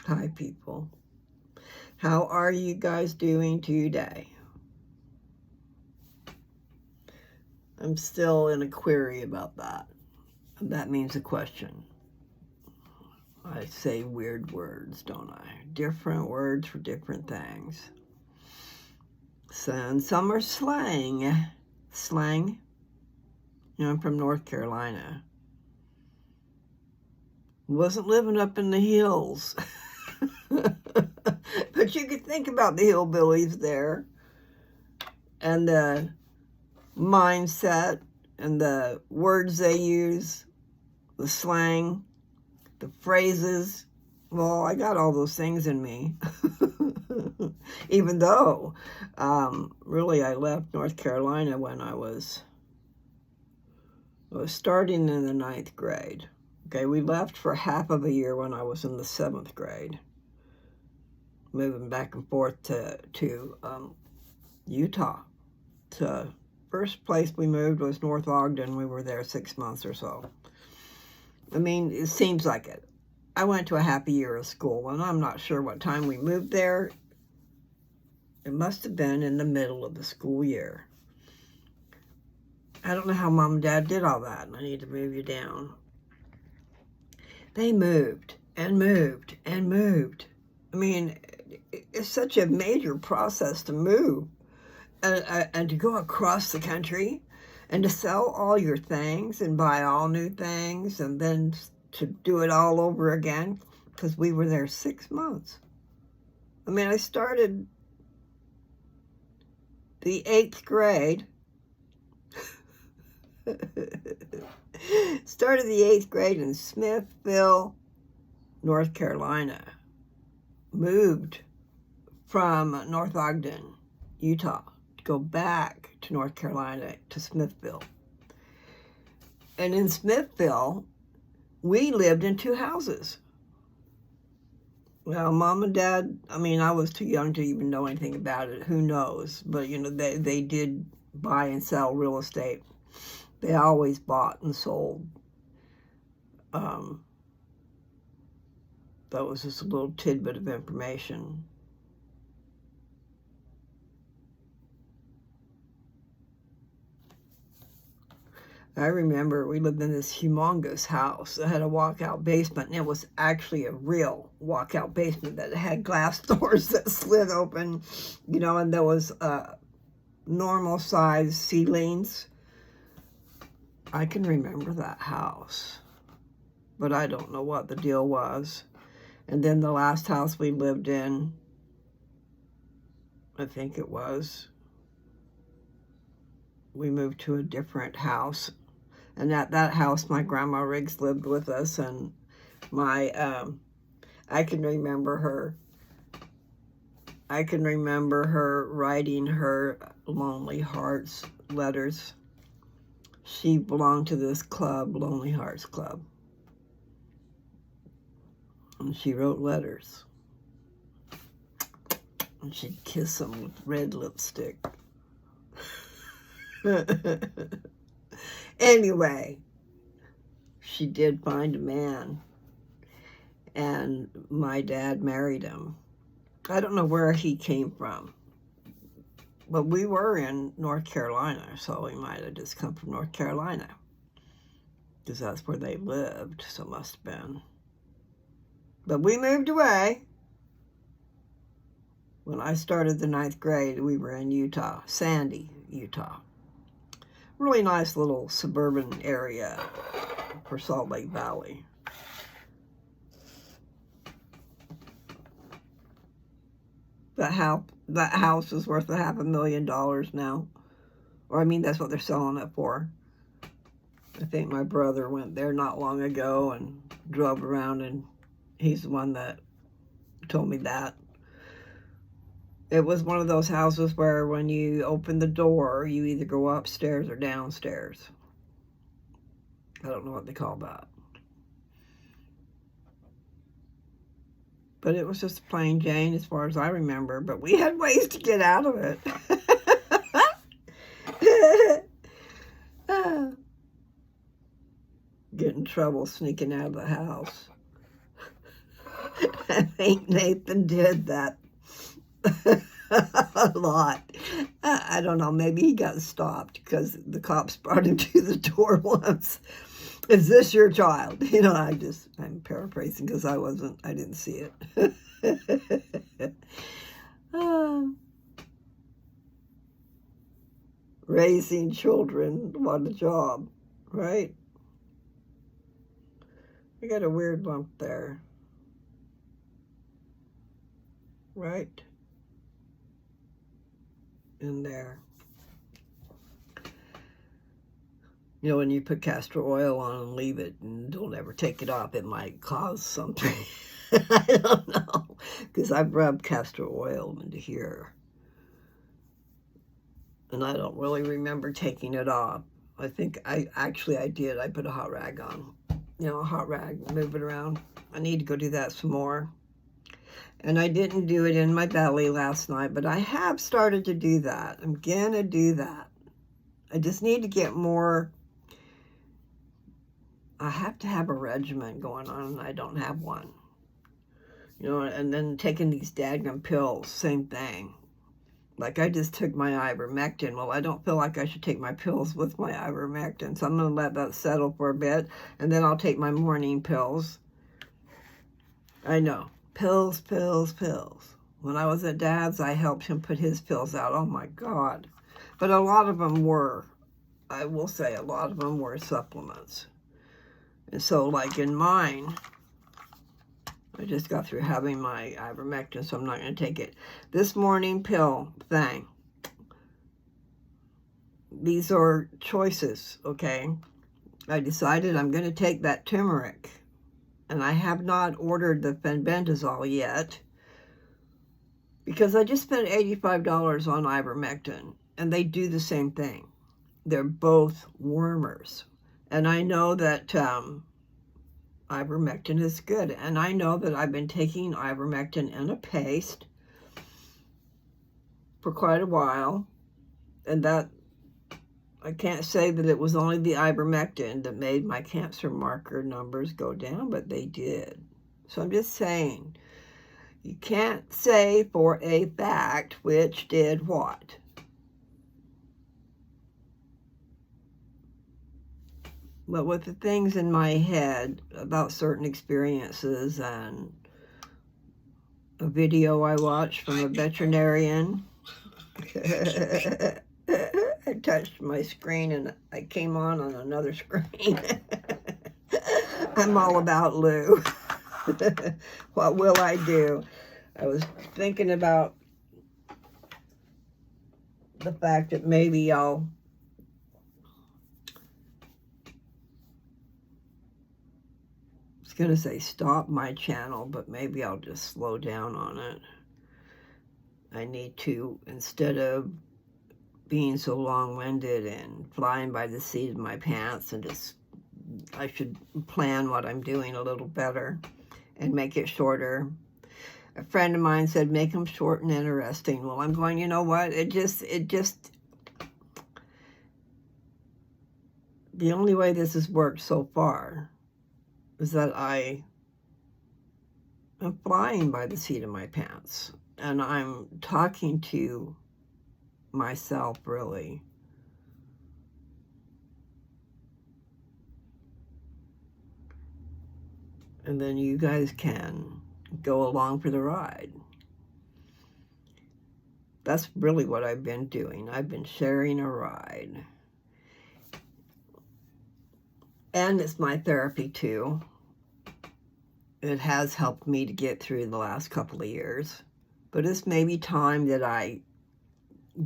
Hi, people. How are you guys doing today? I'm still in a query about that. That means a question. I say weird words, don't I? Different words for different things. So, and some are slang. Slang? You know, I'm from North Carolina. Wasn't living up in the hills. But you could think about the hillbillies there. And the mindset and the words they use, the slang, the phrases. Well, I got all those things in me. Even though, really, I left North Carolina when I was starting in the 9th grade. Okay, we left for half of a year when I was in the 7th grade, moving back and forth to Utah. To first place we moved was North Ogden. We were there 6 months or so. I mean, it seems like it. I went to a happy year of school, and I'm not sure what time we moved there. It must have been in the middle of the school year. I don't know how Mom and Dad did all that, and I need to move you down. They moved and moved and moved. I mean, it's such a major process to move and to go across the country and to sell all your things and buy all new things and then to do it all over again, because we were there 6 months. I mean, I started the 8th grade. Started the 8th grade in Smithville, North Carolina. Moved from North Ogden, Utah, to go back to North Carolina to Smithville. And in Smithville, we lived in 2 houses. Well, Mom and Dad, I mean, I was too young to even know anything about it. Who knows? But, you know, they did buy and sell real estate. They always bought and sold. That was just a little tidbit of information. I remember we lived in this humongous house that had a walkout basement, and it was actually a real walkout basement that had glass doors that slid open, you know, and there was normal size ceilings. I can remember that house, but I don't know what the deal was. And then the last house we lived in, I think it was, we moved to a different house. And at that house, my grandma Riggs lived with us, and I can remember her writing her Lonely Hearts letters. She belonged to this club, Lonely Hearts Club. And she wrote letters. And she'd kiss them with red lipstick. Anyway, she did find a man, and my dad married him. I don't know where he came from, but we were in North Carolina, so he might have just come from North Carolina, because that's where they lived, so it must have been. But we moved away. When I started the 9th grade, we were in Utah, Sandy, Utah. Really nice little suburban area for Salt Lake Valley. That house is worth $500,000 now. Or, I mean, that's what they're selling it for. I think my brother went there not long ago and drove around, and he's the one that told me that. It was one of those houses where when you open the door, you either go upstairs or downstairs. I don't know what they call that. But it was just plain Jane as far as I remember. But we had ways to get out of it. Get in trouble sneaking out of the house. I think Nathan did that a lot. I don't know, maybe he got stopped because the cops brought him to the door once. Is this your child? You know, I'm paraphrasing because I didn't see it. Raising children, what a job, right? I got a weird lump there, right? In there. You know, when you put castor oil on and leave it and don't ever take it off, it might cause something. I don't know, because I've rubbed castor oil into here. And I don't really remember taking it off. I think I did. I put a hot rag on. You know, a hot rag, move it around. I need to go do that some more. And I didn't do it in my belly last night, but I have started to do that. I'm gonna do that. I just need to get more. I have to have a regimen going on, and I don't have one. You know, and then taking these daggum pills, same thing. Like, I just took my ivermectin. Well, I don't feel like I should take my pills with my ivermectin, so I'm going to let that settle for a bit, and then I'll take my morning pills. I know. Pills, pills, pills. When I was at Dad's, I helped him put his pills out. Oh, my God. But a lot of them were, I will say, a lot of them were supplements. And so, like in mine, I just got through having my ivermectin, so I'm not going to take it. This morning pill thing, these are choices, okay? I decided I'm going to take that turmeric, and I have not ordered the fenbendazole yet because I just spent $85 on ivermectin, and they do the same thing. They're both wormers. And I know that ivermectin is good. And I know that I've been taking ivermectin in a paste for quite a while. And that, I can't say that it was only the ivermectin that made my cancer marker numbers go down, but they did. So I'm just saying, you can't say for a fact which did what. But with the things in my head about certain experiences and a video I watched from a veterinarian, I touched my screen and I came on another screen. I'm all about Lou. What will I do? I was thinking about the fact that maybe I'll going to say stop my channel, but maybe I'll just slow down on it. I need to, instead of being so long-winded and flying by the seat of my pants, and just, I should plan what I'm doing a little better and make it shorter. A friend of mine said, make them short and interesting. Well, I'm going, you know what? It just, the only way this has worked so far is that I am flying by the seat of my pants, and I'm talking to myself, really. And then you guys can go along for the ride. That's really what I've been doing. I've been sharing a ride. And it's my therapy, too. It has helped me to get through the last couple of years. But it's maybe time that I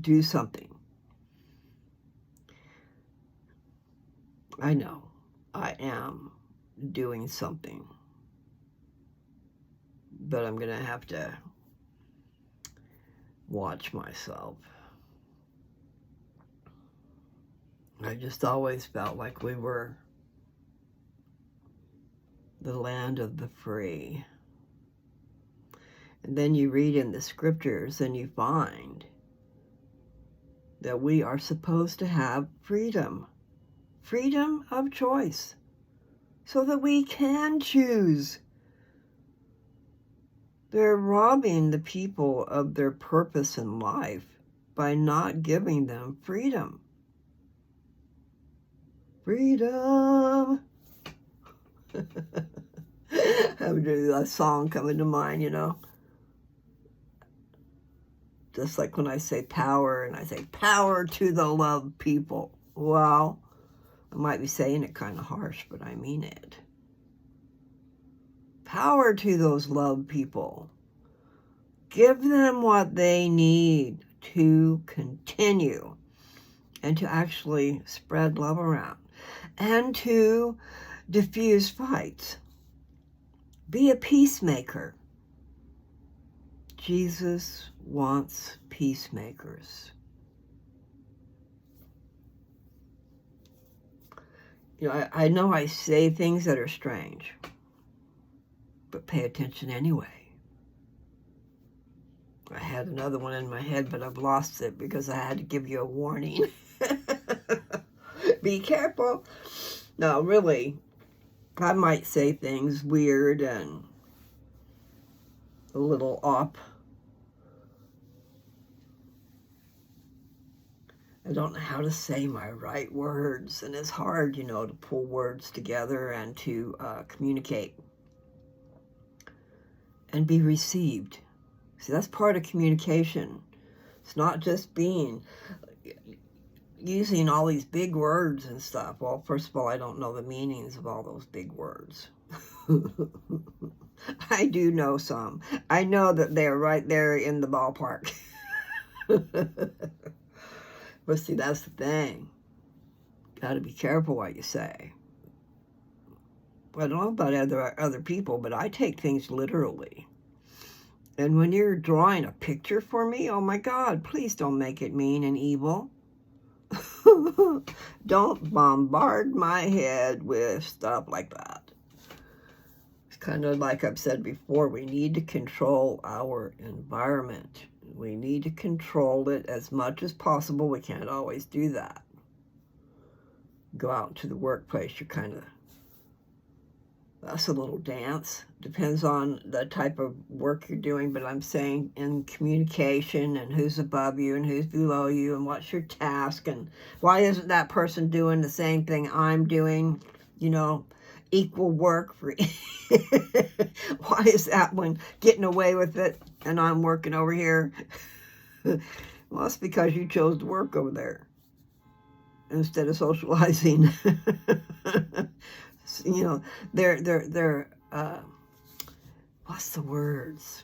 do something. I know. I am doing something. But I'm going to have to watch myself. I just always felt like we were the land of the free. And then you read in the scriptures and you find that we are supposed to have freedom of choice, so that we can choose They're robbing the people of their purpose in life by not giving them freedom. Freedom. Have a song coming to mind, you know. Just like when I say power, and I say power to the love people. Well, I might be saying it kind of harsh, but I mean it. Power to those love people. Give them what they need to continue and to actually spread love around and to diffuse fights. Be a peacemaker. Jesus wants peacemakers. You know, I know I say things that are strange, but pay attention anyway. I had another one in my head, but I've lost it because I had to give you a warning. Be careful. No, really, I might say things weird and a little off. I don't know how to say my right words, and it's hard, you know, to pull words together and to communicate and be received. See, that's part of communication. It's not just using all these big words and stuff. Well, first of all, I don't know the meanings of all those big words. I do know some. I know that they're right there in the ballpark. But see, that's the thing. Got to be careful what you say. I don't know about other people, but I take things literally. And when you're drawing a picture for me, oh my God, please don't make it mean and evil. Don't bombard my head with stuff like that. It's kind of like I've said before, we need to control our environment. We need to control it as much as possible. We can't always do that. Go out to the workplace, you're kind of, that's a little dance. Depends on the type of work you're doing, but I'm saying in communication and who's above you and who's below you and what's your task and why isn't that person doing the same thing I'm doing, you know, equal work for why is that one getting away with it and I'm working over here? Well, it's because you chose to work over there instead of socializing. You know, they're what's the words?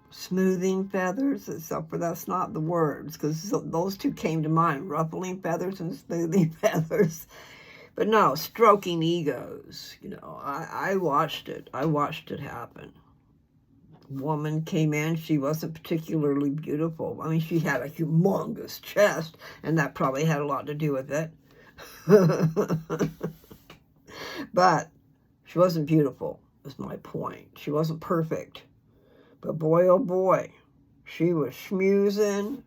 Smoothing feathers, except for that's not the words, because those two came to mind, ruffling feathers and smoothing feathers. But no, stroking egos. You know, I watched it. I watched it happen. Woman came in, she wasn't particularly beautiful. I mean, she had a humongous chest, and that probably had a lot to do with it. But she wasn't beautiful, is my point. She wasn't perfect. But boy, oh boy, she was schmoozing,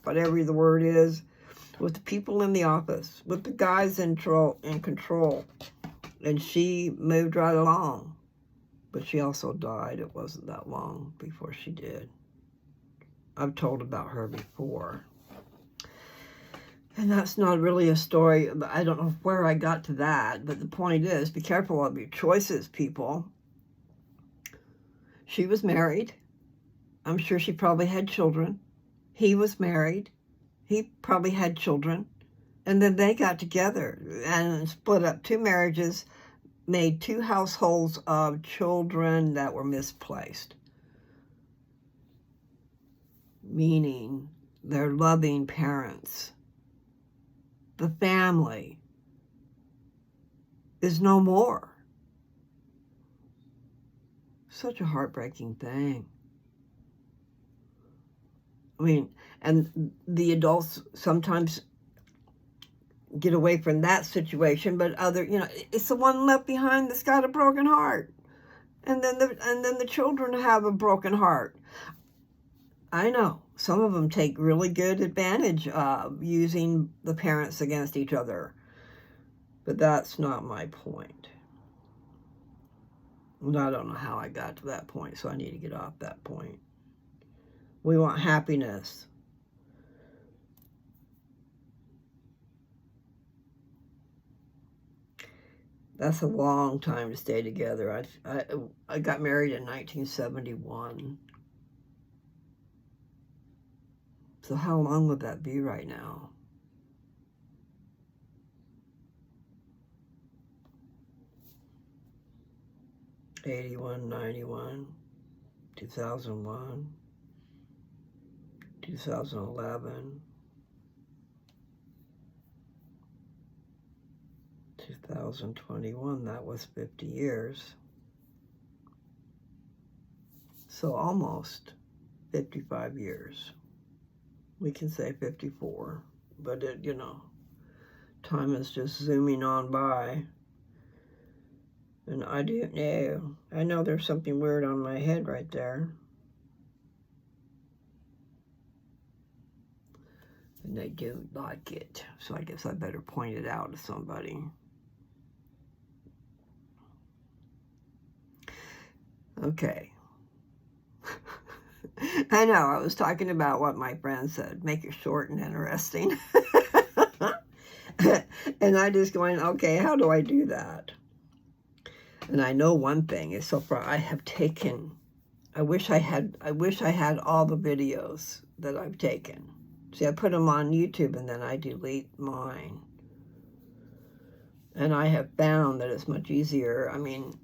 whatever the word is, with the people in the office, with the guys in control. And she moved right along. But she also died. It wasn't that long before she did. I've told about her before. And that's not really a story. I don't know where I got to that. But the point is, be careful of your choices, people. She was married. I'm sure she probably had children. He was married. He probably had children. And then they got together and split up 2 marriages, made 2 households of children that were misplaced. Meaning they're loving parents. The family is no more. Such a heartbreaking thing. I mean, and the adults sometimes get away from that situation, but it's the one left behind that's got a broken heart. And then the children have a broken heart. I know some of them take really good advantage of using the parents against each other, but that's not my point. And I don't know how I got to that point, so I need to get off that point. We want happiness. That's a long time to stay together. I got married in 1971. So how long would that be right now? '81, '91, 2001, 2011, 2021. That was 50 years. So almost 55 years. We can say 54, but it, you know, time is just zooming on by. And I do know. I know there's something weird on my head right there. And they don't like it. So I guess I better point it out to somebody. Okay. I know, I was talking about what my friend said. Make it short and interesting. And I just going, okay, how do I do that? And I know one thing is so far I have taken, I wish I had all the videos that I've taken. See, I put them on YouTube and then I delete mine. And I have found that it's much easier. I mean,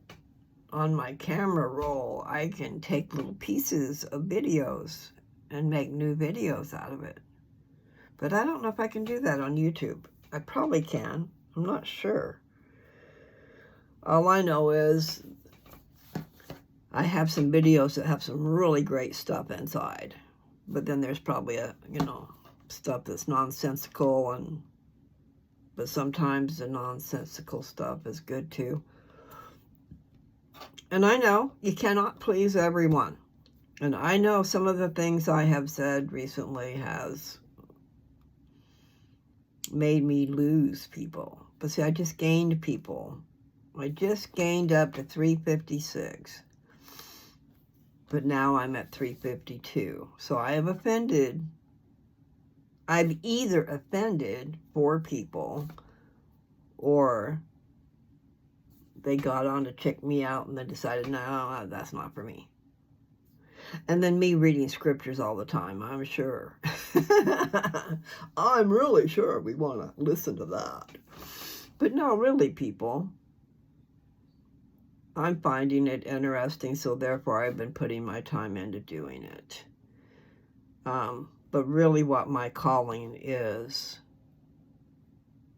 on my camera roll, I can take little pieces of videos and make new videos out of it. But I don't know if I can do that on YouTube. I probably can. I'm not sure. All I know is I have some videos that have some really great stuff inside. But then there's probably stuff that's nonsensical, but sometimes the nonsensical stuff is good too. And I know you cannot please everyone. And I know some of the things I have said recently has made me lose people. But see, I just gained people. I just gained up to 356. But now I'm at 352. So I have offended. I've either offended 4 people or they got on to check me out and they decided, no, that's not for me. And then me reading scriptures all the time, I'm sure. I'm really sure we want to listen to that. But no, really, people, I'm finding it interesting, so therefore I've been putting my time into doing it. But really what my calling is,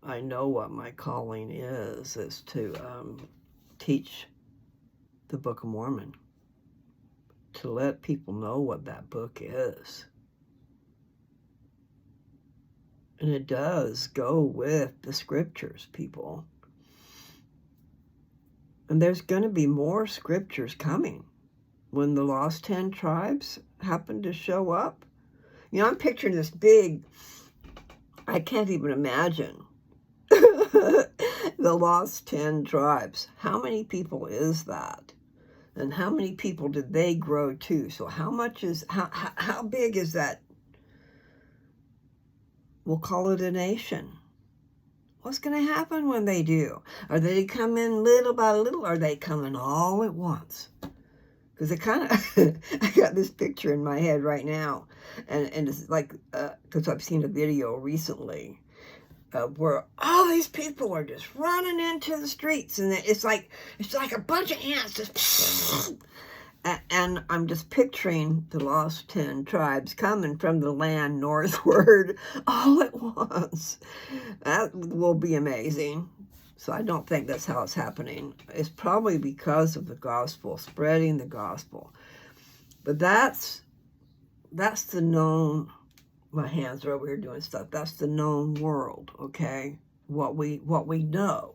I know what my calling is to teach the Book of Mormon, to let people know what that book is. And it does go with the scriptures, people. And there's going to be more scriptures coming when the lost 10 tribes happen to show up. You know, I'm picturing this big, I can't even imagine, the lost 10 tribes. How many people is that? And how many people did they grow to? So how big is that? We'll call it a nation. What's going to happen when they do? Are they coming little by little? Or are they coming all at once? Because it kind of, I got this picture in my head right now. And it's like, because I've seen a video recently where all these people are just running into the streets. And it's like a bunch of ants just, and I'm just picturing the lost 10 tribes coming from the land northward all at once. That will be amazing. So I don't think that's how it's happening. It's probably because of the gospel, spreading the gospel. But that's the known, my hands are over here doing stuff. That's the known world, okay? What we know.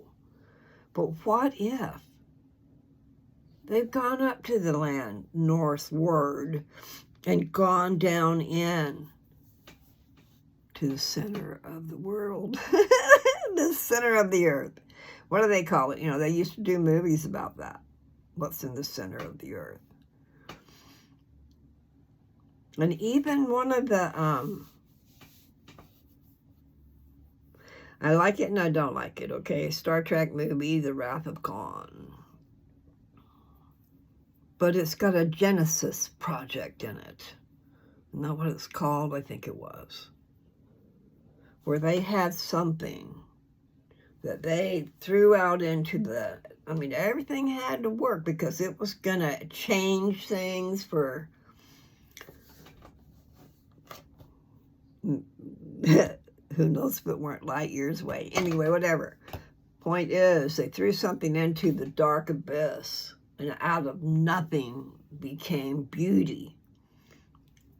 But what if they've gone up to the land northward and gone down in to the center of the world, the center of the earth? What do they call it? You know, they used to do movies about that. what's in the center of the earth. And even one of the, I like it and I don't like it, okay? Star Trek movie, The Wrath of Khan. But it's got a Genesis project in it. Isn't that what it's called? I think it was. Where they had something that they threw out into the, I mean, everything had to work because it was going to change things for who knows if it weren't light years away. Anyway, whatever. Point is, they threw something into the dark abyss, and out of nothing became beauty.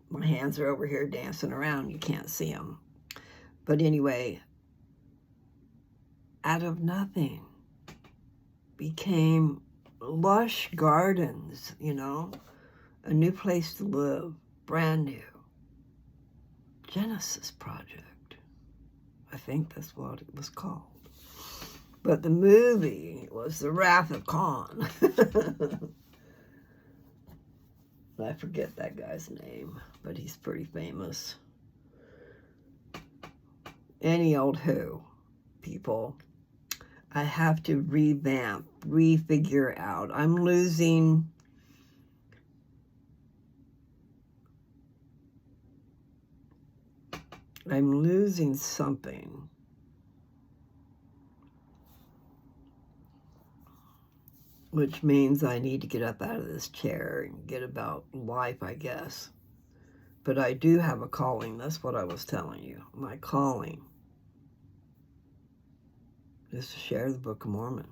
My hands are over here dancing around. You can't see them. But anyway, out of nothing became lush gardens, you know, a new place to live, brand new. Genesis Project. I think that's what it was called. But the movie was The Wrath of Khan. I forget that guy's name, but he's pretty famous. Any old who, people. I have to revamp, refigure out. I'm losing something. Which means I need to get up out of this chair and get about life, I guess. But I do have a calling. That's what I was telling you. My calling is to share the Book of Mormon.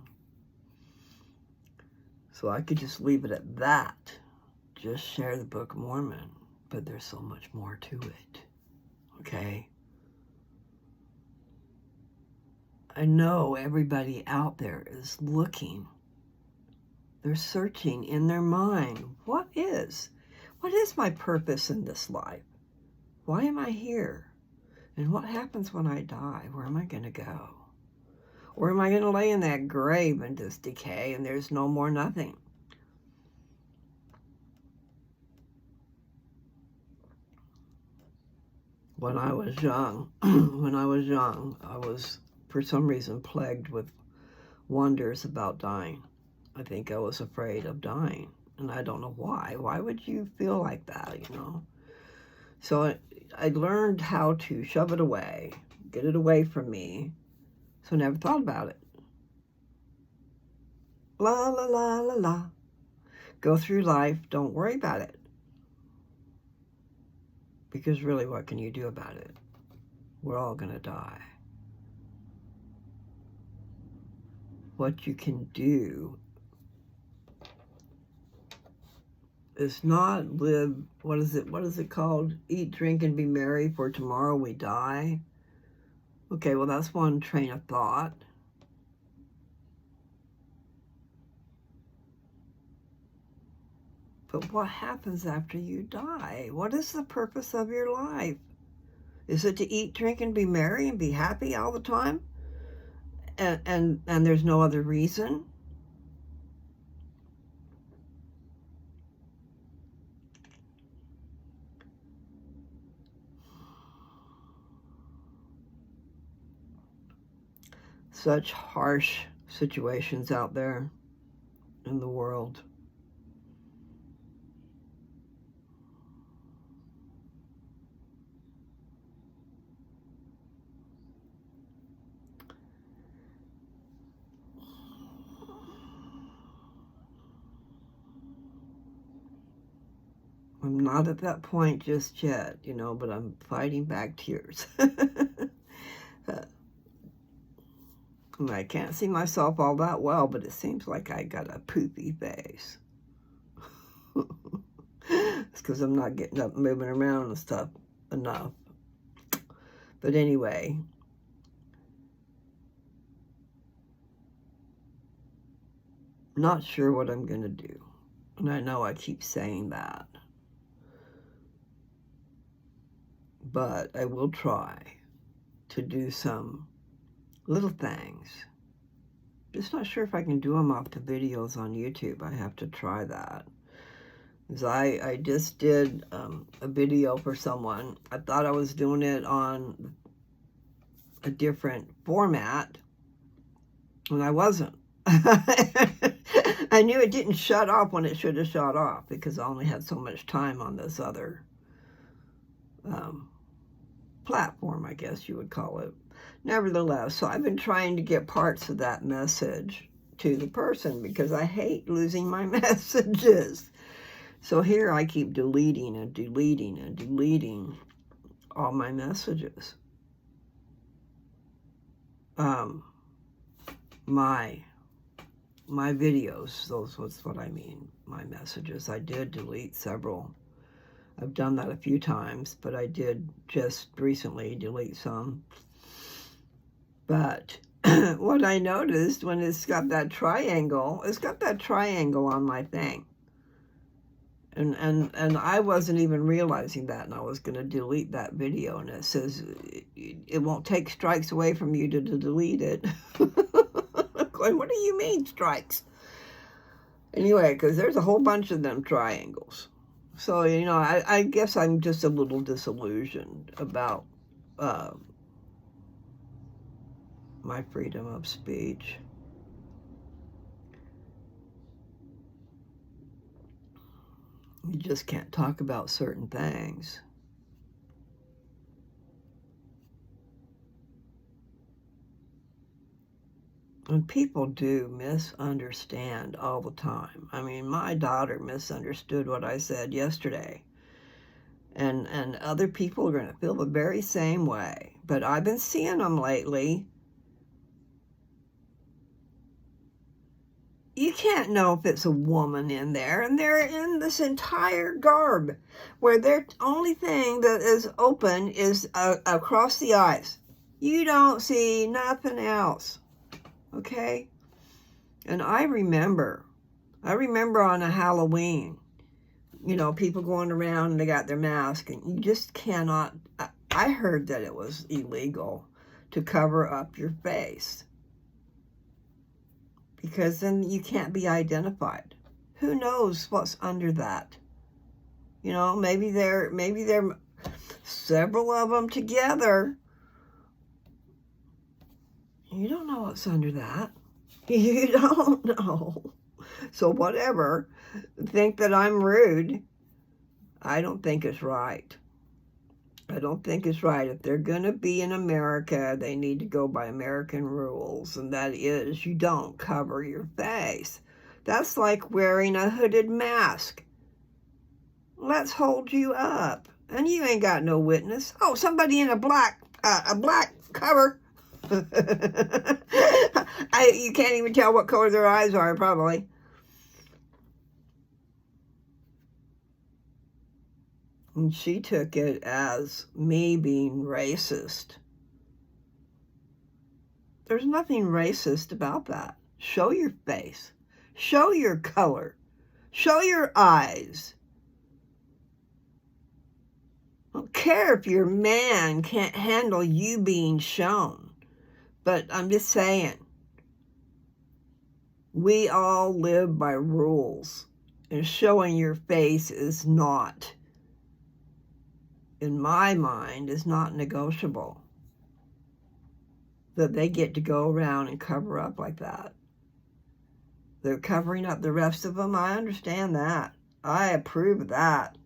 So I could just leave it at that. Just share the Book of Mormon. But there's so much more to it. Okay? I know everybody out there is looking. They're searching in their mind. What is my purpose in this life? Why am I here? And what happens when I die? Where am I going to go? Or am I going to lay in that grave and just decay and there's no more nothing? When I was young, I was, for some reason, plagued with wonders about dying. I think I was afraid of dying, and I don't know why. Why would you feel like that, you know? So I learned how to shove it away, get it away from me, so I never thought about it. La, la, la, la, la. Go through life, don't worry about it. Because really, what can you do about it? We're all going to die. What you can do is not live, what is it called? Eat, drink, and be merry, for tomorrow we die. Okay, well, that's one train of thought. But what happens after you die? What is the purpose of your life? Is it to eat, drink, and be merry and be happy all the time? And there's no other reason? Such harsh situations out there in the world. I'm not at that point just yet, you know, but I'm fighting back tears. I can't see myself all that well, but it seems like I got a poopy face. It's because I'm not getting up and moving around and stuff enough. But anyway, not sure what I'm going to do. And I know I keep saying that. But I will try to do some little things Just not sure if I can do them off the videos on YouTube. I have to try that. Because I just did a video for someone. I thought I was doing it on a different format, and I wasn't. I knew it didn't shut off when it should have shut off, because I only had so much time on this other platform, I guess you would call it. Nevertheless, so I've been trying to get parts of that message to the person, because I hate losing my messages. So here I keep deleting and deleting and deleting all my messages. My videos, that's what I mean, my messages. I did delete several. I've done that a few times, but I did just recently delete some. But what I noticed when it's got that triangle on my thing. And I wasn't even realizing that, and I was going to delete that video, and it says it won't take strikes away from you to delete it. Going, what do you mean strikes? Anyway, because there's a whole bunch of them triangles. So, you know, I guess I'm just a little disillusioned about my freedom of speech. You just can't talk about certain things. And people do misunderstand all the time. I mean, my daughter misunderstood what I said yesterday. And other people are going to feel the very same way. But I've been seeing them lately. You can't know if it's a woman in there, and they're in this entire garb where their only thing that is open is across the eyes. You don't see nothing else, okay? And I remember on a Halloween, you know, people going around and they got their mask, and you just cannot, I heard that it was illegal to cover up your face, because then you can't be identified. Who knows what's under that? You know, maybe they're several of them together. You don't know what's under that. You don't know. So whatever. Think that I'm rude. I don't think it's right. I don't think it's right. If they're going to be in America, they need to go by American rules. And that is, you don't cover your face. That's like wearing a hooded mask. Let's hold you up. And you ain't got no witness. Oh, somebody in a black cover. You can't even tell what color their eyes are, probably. And she took it as me being racist. There's nothing racist about that. Show your face. Show your color. Show your eyes. I don't care if your man can't handle you being shown. But I'm just saying, we all live by rules. And showing your face is not, in my mind, is not negotiable. That they get to go around and cover up like that. They're covering up the rest of them. I understand that. I approve of that.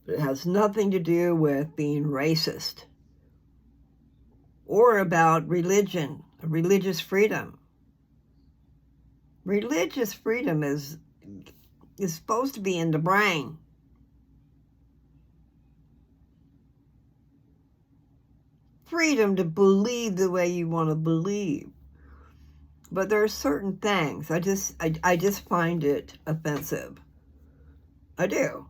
But it has nothing to do with being racist or about religion, religious freedom. Religious freedom is supposed to be in the brain. Freedom to believe the way you want to believe. But there are certain things I just find it offensive. I do.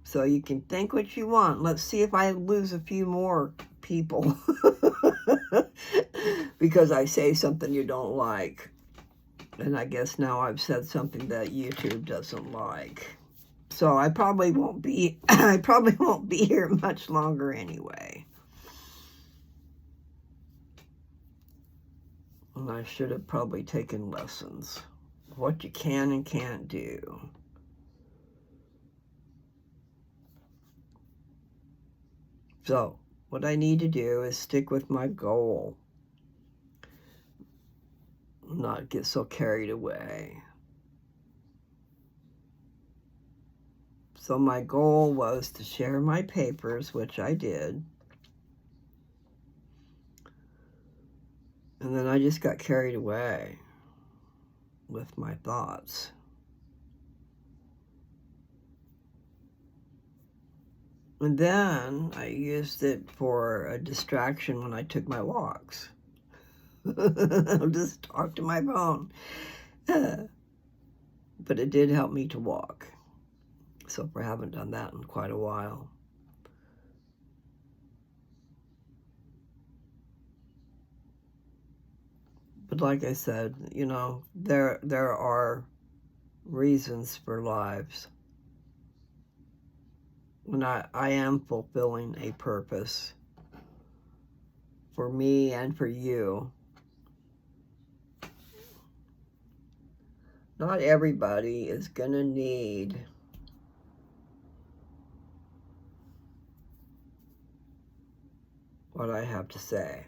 So you can think what you want. Let's see if I lose a few more people because I say something you don't like. And I guess now I've said something that YouTube doesn't like. So I probably won't be here much longer anyway. And I should have probably taken lessons. What you can and can't do. So, what I need to do is stick with my goal. Not get so carried away. So my goal was to share my papers, which I did. And then I just got carried away with my thoughts. And then I used it for a distraction when I took my walks. I'll just talk to my phone. But it did help me to walk. So I haven't done that in quite a while. But like I said, you know, there are reasons for lives. When I am fulfilling a purpose for me and for you. Not everybody is going to need what I have to say.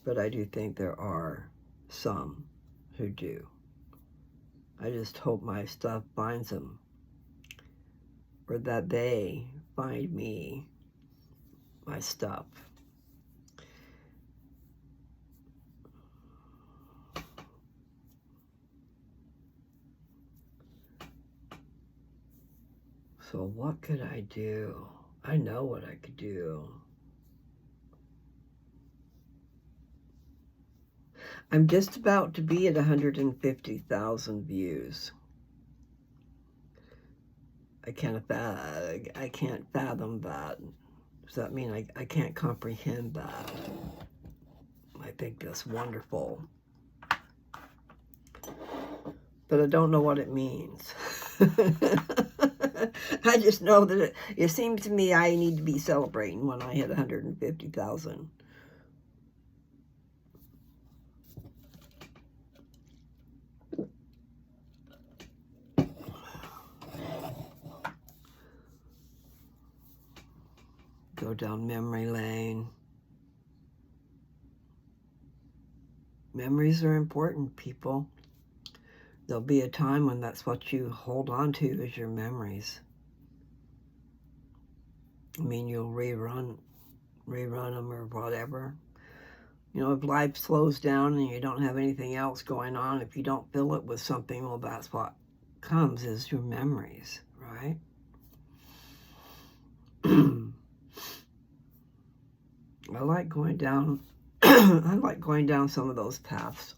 But I do think there are some who do. I just hope my stuff finds them. Or that they find me, my stuff. So what could I do? I know what I could do. I'm just about to be at 150,000 views. I can't fathom that. Does that mean I can't comprehend that? I think that's wonderful. But I don't know what it means. I just know that it seems to me I need to be celebrating when I hit 150,000. Go down memory lane. Memories are important, people. There'll be a time when that's what you hold on to is your memories. I mean, you'll rerun them or whatever. You know, if life slows down and you don't have anything else going on, if you don't fill it with something, well, that's what comes is your memories, right? I like going down I like going down some of those paths.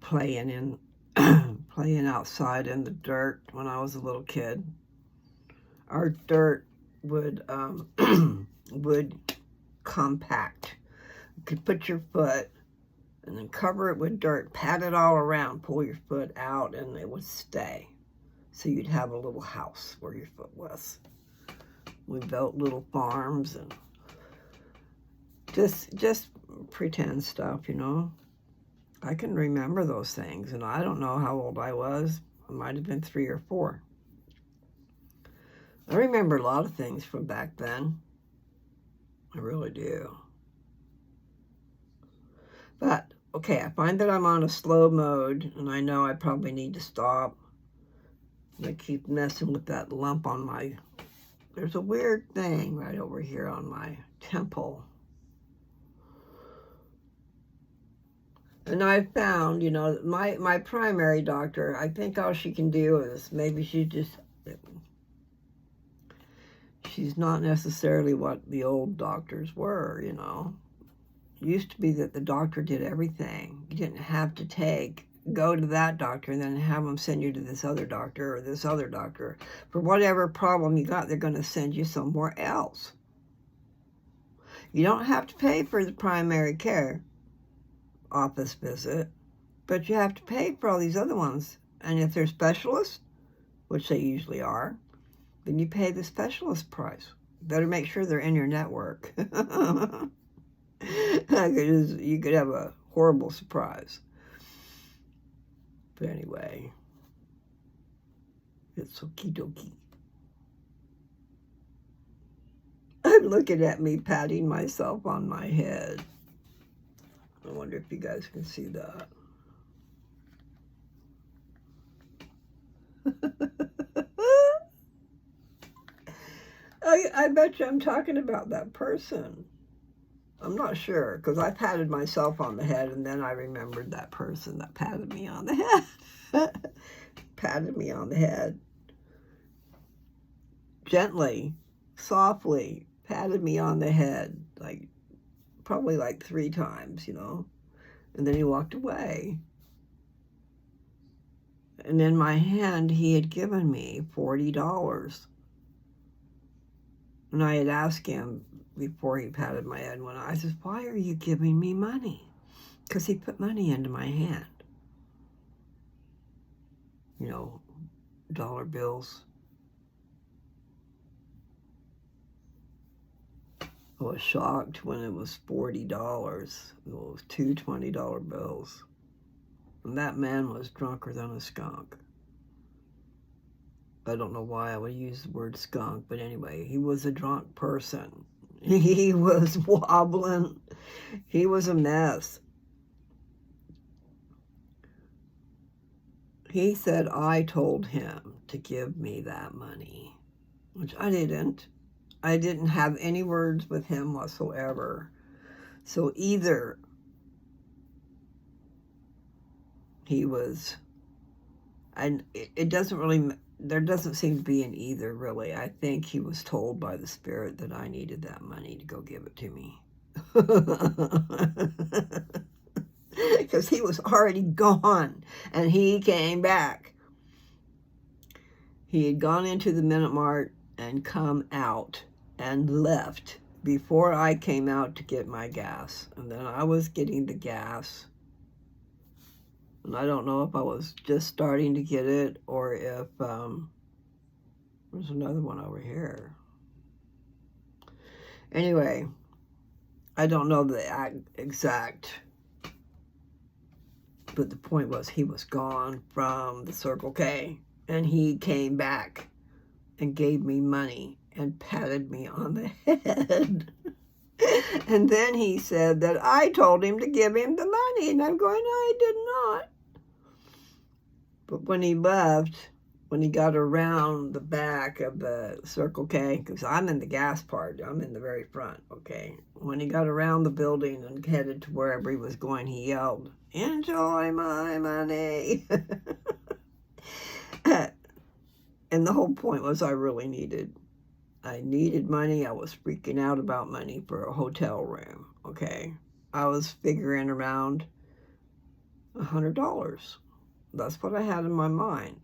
Playing outside in the dirt when I was a little kid. Our dirt would would compact. You could put your foot and then cover it with dirt, pat it all around, pull your foot out, and it would stay. So you'd have a little house where your foot was. We built little farms and just pretend stuff, you know. I can remember those things, and I don't know how old I was. I might have been 3 or 4. I remember a lot of things from back then. I really do. But, okay, I find that I'm on a slow mode, and I know I probably need to stop. I keep messing with that lump on my... There's a weird thing right over here on my temple. And I found, you know, my primary doctor, I think all she can do is maybe she's not necessarily what the old doctors were, you know. It used to be that the doctor did everything. You didn't have to go to that doctor and then have them send you to this other doctor or this other doctor. For whatever problem you got, they're going to send you somewhere else. You don't have to pay for the primary care office visit, but you have to pay for all these other ones. And if they're specialists, which they usually are, then you pay the specialist price. You better make sure they're in your network. You could have a horrible surprise. But anyway, it's okie dokie. I'm looking at me patting myself on my head. I wonder if you guys can see that. I bet you I'm talking about that person. I'm not sure, because I patted myself on the head, and then I remembered that person that patted me on the head. Patted me on the head. Gently, softly, patted me on the head, like, probably like 3 times, you know. And then he walked away. And in my hand, he had given me $40. And I had asked him before he patted my head, when I said, why are you giving me money? Because he put money into my hand. You know, dollar bills. I was shocked when it was $40. It was 2 $20 bills. And that man was drunker than a skunk. I don't know why I would use the word skunk, but anyway, he was a drunk person. He was wobbling. He was a mess. He said I told him to give me that money, which I didn't. I didn't have any words with him whatsoever. So either he was, and it doesn't really, there doesn't seem to be an either, really. I think he was told by the Spirit that I needed that money to go give it to me. Because he was already gone, and he came back. He had gone into the Minute Mart and come out and left before I came out to get my gas. And then I was getting the gas. And I don't know if I was just starting to get it, or if, there's another one over here. Anyway, I don't know the exact, but the point was he was gone from the Circle K, and he came back and gave me money and patted me on the head. And then he said that I told him to give him the money, and I'm going, no, I did not. But when he left, when he got around the back of the Circle K, because I'm in the gas part, I'm in the very front, okay? When he got around the building and headed to wherever he was going, he yelled, enjoy my money. And the whole point was I needed money. I was freaking out about money for a hotel room, okay? I was figuring around $100. That's what I had in my mind.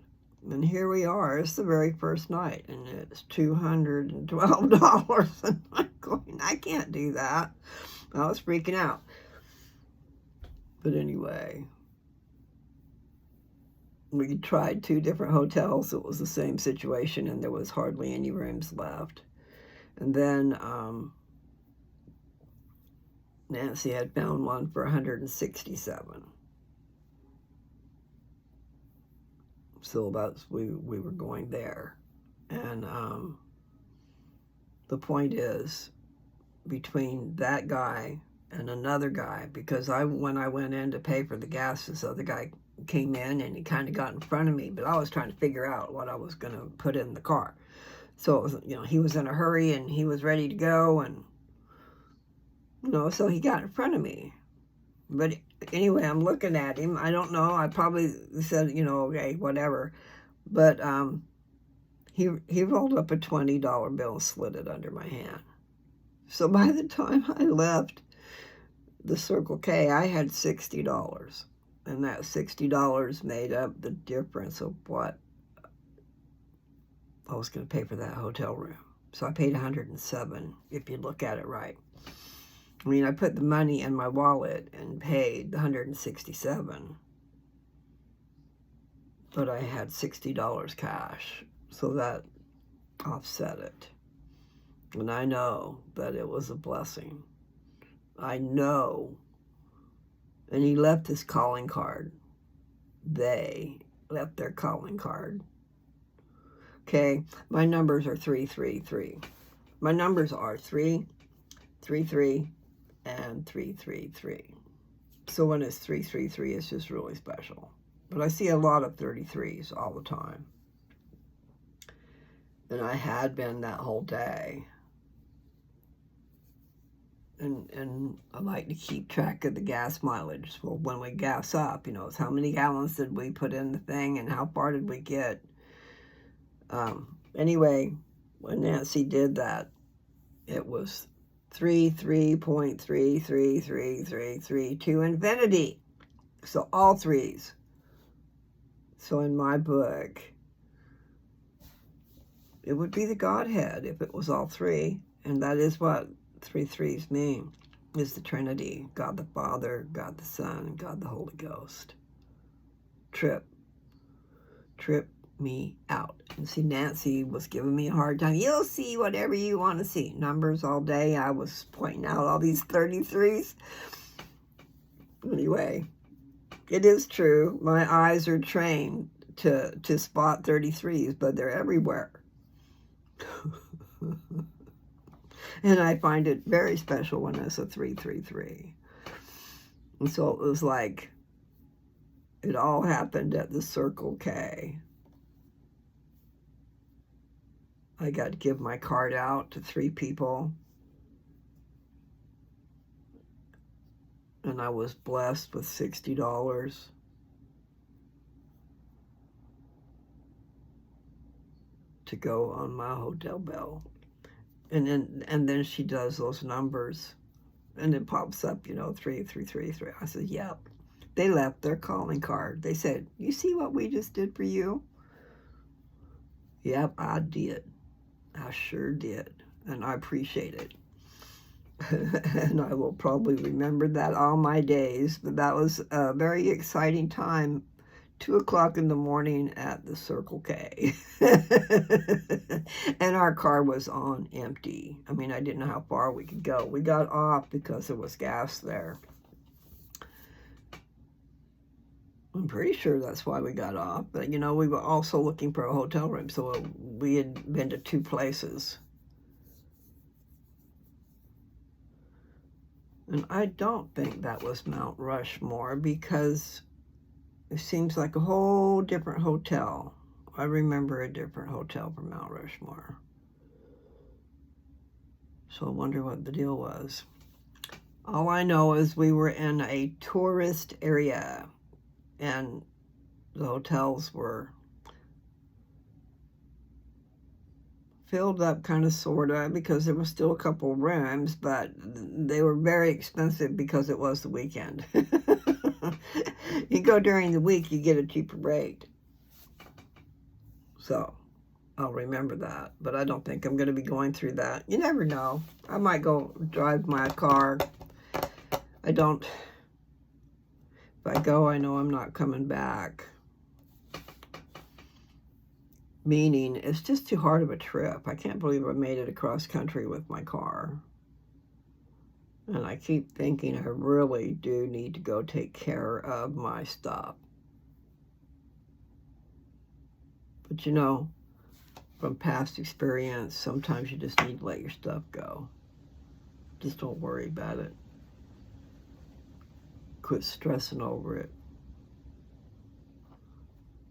And here we are. It's the very first night, and it's $212. And I'm going, I can't do that. I was freaking out. But anyway, we tried 2 different hotels. It was the same situation, and there was hardly any rooms left. And then Nancy had found one for $167. So that's, we were going there. And the point is, between that guy and another guy, because when I went in to pay for the gas, this other guy came in and he kind of got in front of me, but I was trying to figure out what I was going to put in the car. So it was, you know, he was in a hurry and he was ready to go, and you know, so he got in front of me. But anyway, I'm looking at him. I don't know. I probably said, you know, okay, whatever. But he rolled up a $20 bill and slid it under my hand. So by the time I left the Circle K, I had $60. And that $60 made up the difference of what I was going to pay for that hotel room. So I paid $107, if you look at it right. I mean, I put the money in my wallet and paid the $167, but I had $60 cash, so that offset it. And I know that it was a blessing. I know. And he left his calling card. They left their calling card. Okay, my numbers are 333. My numbers are 333, and 333. So when it's 333, it's just really special. But I see a lot of 33s all the time. And I had been that whole day. And I like to keep track of the gas mileage. Well, when we gas up, it's how many gallons did we put in the thing and how far did we get. Anyway, when Nancy did that, it was 33.33333 to infinity. So all threes. So in my book, it would be the Godhead if it was all three. And that is what 3 threes mean, is the Trinity. God the Father, God the Son, and God the Holy Ghost. Trip me out. And see, Nancy was giving me a hard time. You'll see whatever you want to see. Numbers all day. I was pointing out all these 33s. Anyway, it is true. My eyes are trained to spot 33s, but they're everywhere. And I find it very special when it's a 333. And so it was like it all happened at the Circle K. I got to give my card out to 3 people. And I was blessed with $60 to go on my hotel bill. And then she does those numbers. And it pops up, 3333. I said, yep. They left their calling card. They said, you see what we just did for you? Yep, I did. I sure did. And I appreciate it. And I will probably remember that all my days. But that was a very exciting time. 2 o'clock in the morning at the Circle K. And our car was on empty. I mean, I didn't know how far we could go. We got off because there was gas there. I'm pretty sure that's why we got off. But, we were also looking for a hotel room. So we had been to 2 places. And I don't think that was Mount Rushmore because it seems like a whole different hotel. I remember a different hotel from Mount Rushmore. So I wonder what the deal was. All I know is we were in a tourist area. And the hotels were filled up kind of, sort of, because there were still a couple rooms, but they were very expensive because it was the weekend. You go during the week, you get a cheaper rate. So I'll remember that, but I don't think I'm going to be going through that. You never know. I might go drive my car. I don't. If I go, I know I'm not coming back. Meaning, it's just too hard of a trip. I can't believe I made it across country with my car. And I keep thinking I really do need to go take care of my stuff. But from past experience, sometimes you just need to let your stuff go. Just don't worry about it. Quit stressing over it.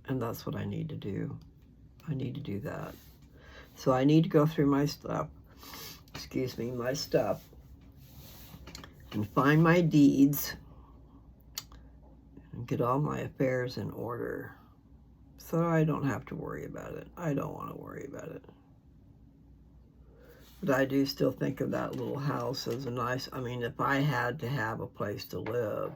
And that's what I need to do. I need to do that. So I need to go through my stuff. My stuff. And find my deeds. And get all my affairs in order. So I don't have to worry about it. I don't want to worry about it. But I do still think of that little house as a nice, if I had to have a place to live.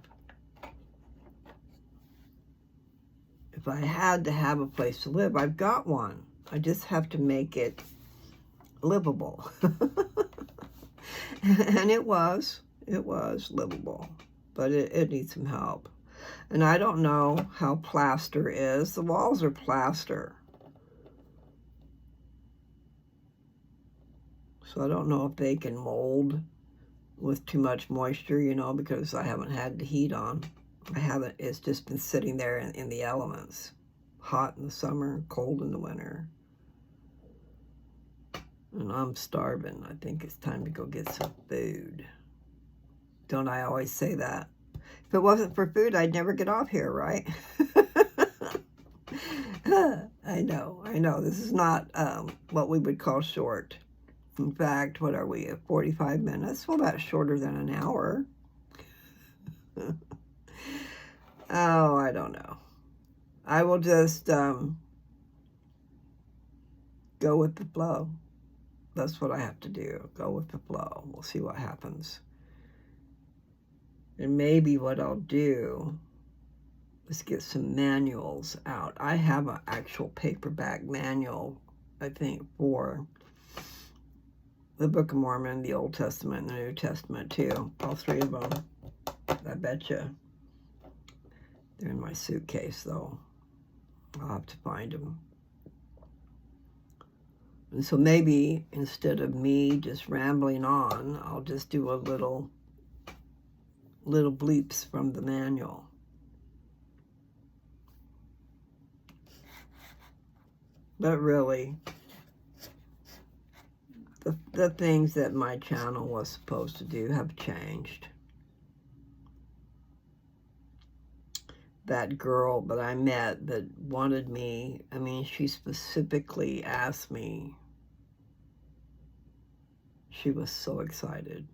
If I had to have a place to live, I've got one. I just have to make it livable. And it was livable, but it needs some help. And I don't know how plaster is. The walls are plaster. So I don't know if they can mold with too much moisture, you know, because I haven't had the heat on. It's just been sitting there in the elements. Hot in the summer, cold in the winter. And I'm starving. I think it's time to go get some food. Don't I always say that? If it wasn't for food, I'd never get off here, right? I know. This is not what we would call short. In fact, what are we, at 45 minutes? Well, that's shorter than an hour. Oh, I don't know. I will just go with the flow. That's what I have to do. Go with the flow. We'll see what happens. And maybe what I'll do is get some manuals out. I have an actual paperback manual, I think, for the Book of Mormon, the Old Testament, and the New Testament, too. All three of them. I bet you. They're in my suitcase, though. I'll have to find them. And so maybe instead of me just rambling on, I'll just do a little bleeps from the manual. But really, the things that my channel was supposed to do have changed. That girl that I met that wanted me, I mean, she specifically asked me, she was so excited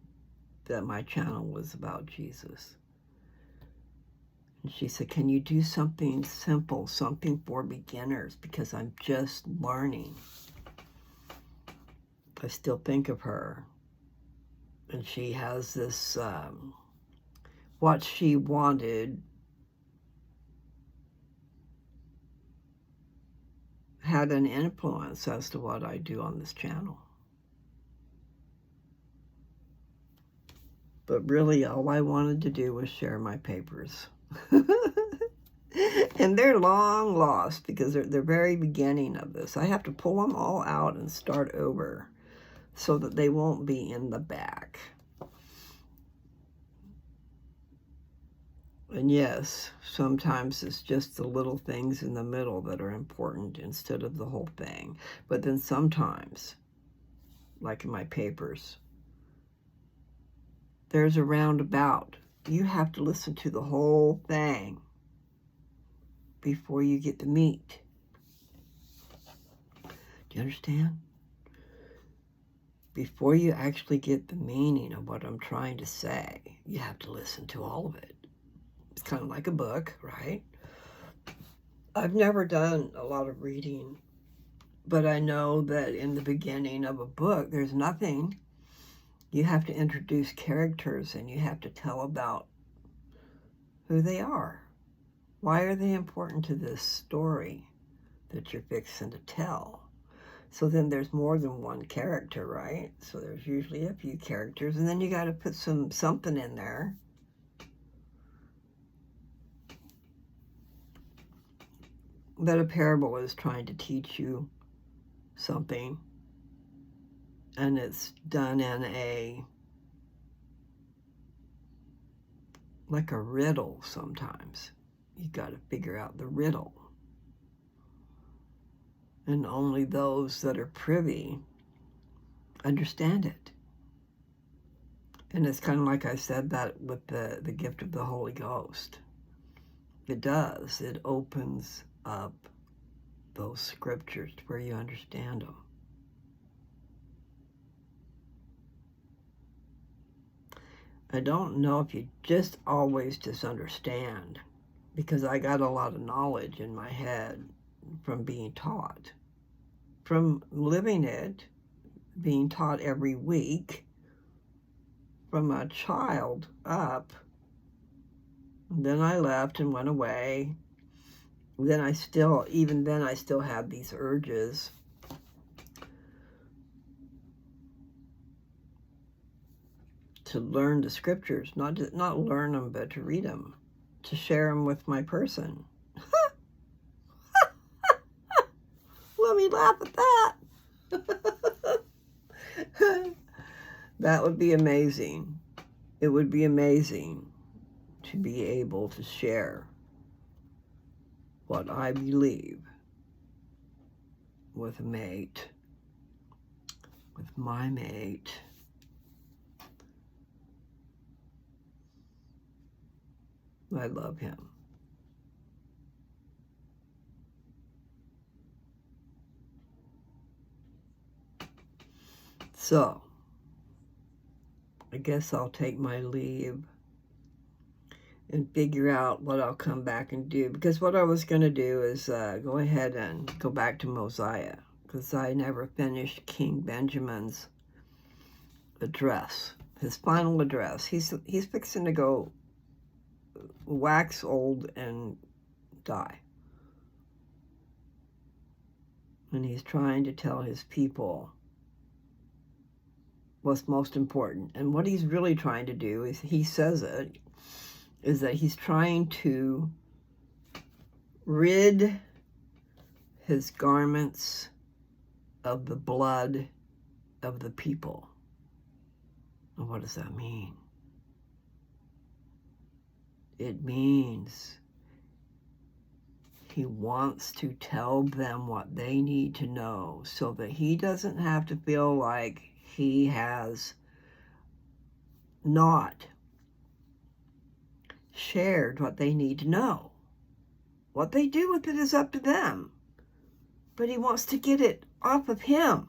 that my channel was about Jesus. And she said, can you do something simple, something for beginners, because I'm just learning. I still think of her. And she has this, what she wanted had an influence as to what I do on this channel. But really, all I wanted to do was share my papers. And they're long lost because they're the very beginning of this. I have to pull them all out and start over so that they won't be in the back. And yes, sometimes it's just the little things in the middle that are important instead of the whole thing. But then sometimes, like in my papers, there's a roundabout. You have to listen to the whole thing before you get the meat. Do you understand? Before you actually get the meaning of what I'm trying to say, you have to listen to all of it. It's kind of like a book, right? I've never done a lot of reading, but I know that in the beginning of a book, there's nothing. You have to introduce characters and you have to tell about who they are. Why are they important to this story that you're fixing to tell? So then there's more than one character, right? So there's usually a few characters, and then you got to put something in there. That a parable is trying to teach you something, and it's done in like a riddle sometimes. You got to figure out the riddle. And only those that are privy understand it. And it's kind of like I said that with the gift of the Holy Ghost. It does. It opens up those scriptures to where you understand them. I don't know if you just always just understand, because I got a lot of knowledge in my head from being taught, from living it, being taught every week, from a child up. And then I left and went away. Then I still have these urges to learn the scriptures, not learn them, but to read them, to share them with my person. Let me laugh at that. That would be amazing. It would be amazing to be able to share what I believe with a mate, with my mate. I love him. So, I guess I'll take my leave and figure out what I'll come back and do. Because what I was going to do is go ahead and go back to Mosiah. Because I never finished King Benjamin's address, his final address. He's fixing to go wax old and die. And he's trying to tell his people what's most important. And what he's really trying to do is, he says it, is that he's trying to rid his garments of the blood of the people. And what does that mean? It means he wants to tell them what they need to know so that he doesn't have to feel like he has not shared what they need to know. What they do with it is up to them. But he wants to get it off of him.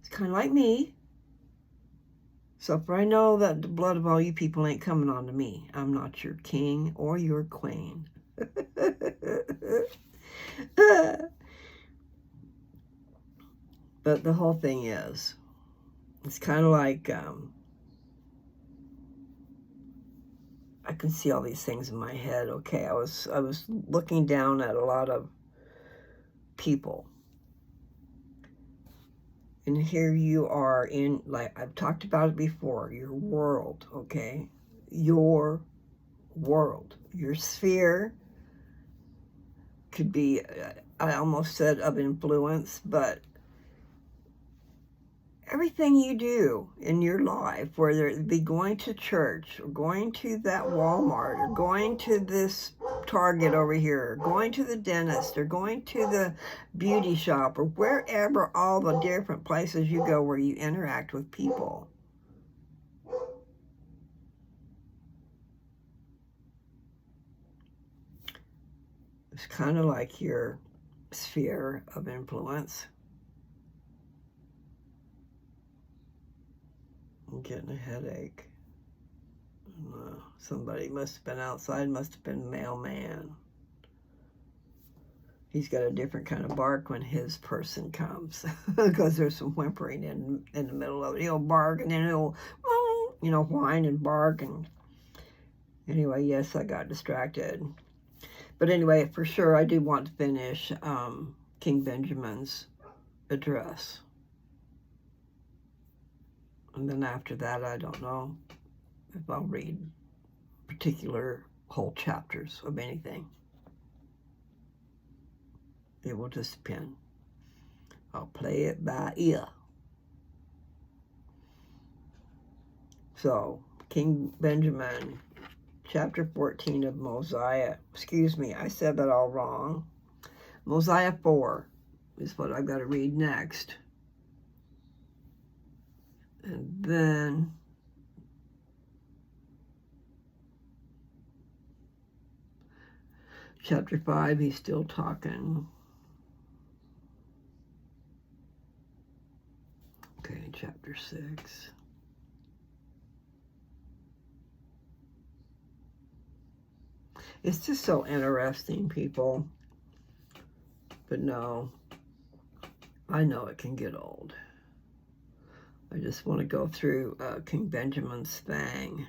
It's kind of like me. So for I know that the blood of all you people ain't coming on to me. I'm not your king or your queen. But the whole thing is, it's kind of like, I can see all these things in my head. Okay, I was looking down at a lot of people. And here you are in, like I've talked about it before, your world, okay? Your world, your sphere could be, I almost said of influence, but everything you do in your life, whether it be going to church or going to that Walmart or going to this Target over here, or going to the dentist or going to the beauty shop or wherever, all the different places you go where you interact with people. It's kind of like your sphere of influence. I'm getting a headache. Somebody must have been outside, must have been a mailman. He's got a different kind of bark when his person comes because there's some whimpering in the middle of it. He'll bark and then he'll, whine and bark. And anyway, yes, I got distracted. But anyway, for sure, I do want to finish King Benjamin's address. And then after that, I don't know if I'll read particular whole chapters of anything. It will just depend. I'll play it by ear. So, King Benjamin, chapter 14 of Mosiah. Excuse me, I said that all wrong. Mosiah 4 is what I've got to read next. And then chapter 5, he's still talking. Okay, chapter 6. It's just so interesting, people. But no, I know it can get old. I just want to go through King Benjamin's thing.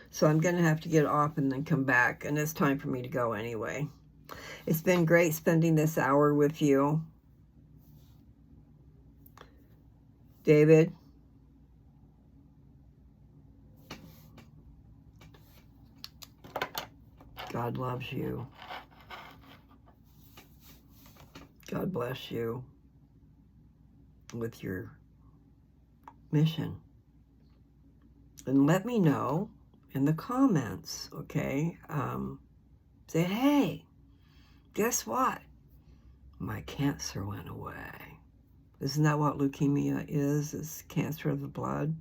So I'm going to have to get off and then come back. And it's time for me to go anyway. It's been great spending this hour with you. David. God loves you. God bless you with your mission. And let me know in the comments, okay? Say, hey, guess what? My cancer went away. Isn't that what leukemia is? It's cancer of the blood.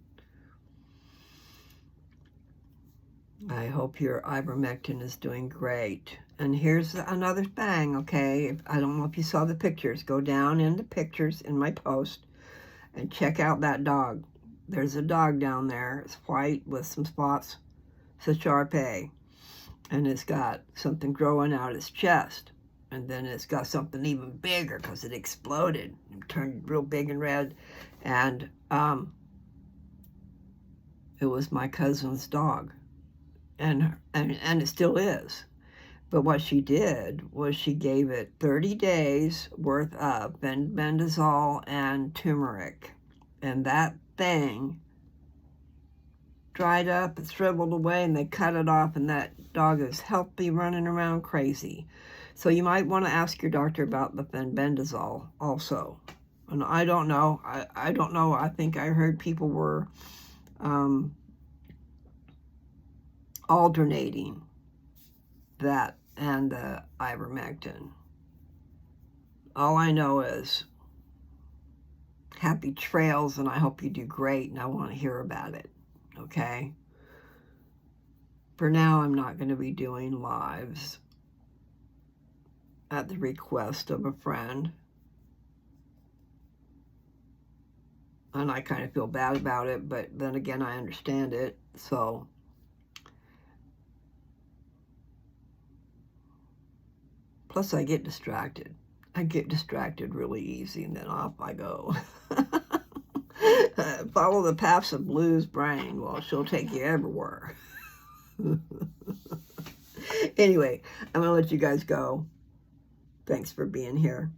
I hope your ivermectin is doing great. And here's another thing, okay? I don't know if you saw the pictures. Go down in the pictures in my post and check out that dog. There's a dog down there. It's white with some spots. It's a Shar-Pei. And it's got something growing out its chest. And then it's got something even bigger because it exploded and turned real big and red. And it was my cousin's dog. And it still is. But what she did was she gave it 30 days worth of bendazole and turmeric. And that thing dried up and shriveled away, and they cut it off, and that dog is healthy, running around crazy. So you might want to ask your doctor about the bendazole also. And I don't know. I don't know. I think I heard people were alternating that and the ivermectin. All I know is happy trails, and I hope you do great, and I want to hear about it, okay? For now, I'm not going to be doing lives at the request of a friend. And I kind of feel bad about it, but then again, I understand it, so... Plus, I get distracted. I get distracted really easy, and then off I go. Follow the paths of Blue's brain. Well, she'll take you everywhere. Anyway, I'm going to let you guys go. Thanks for being here.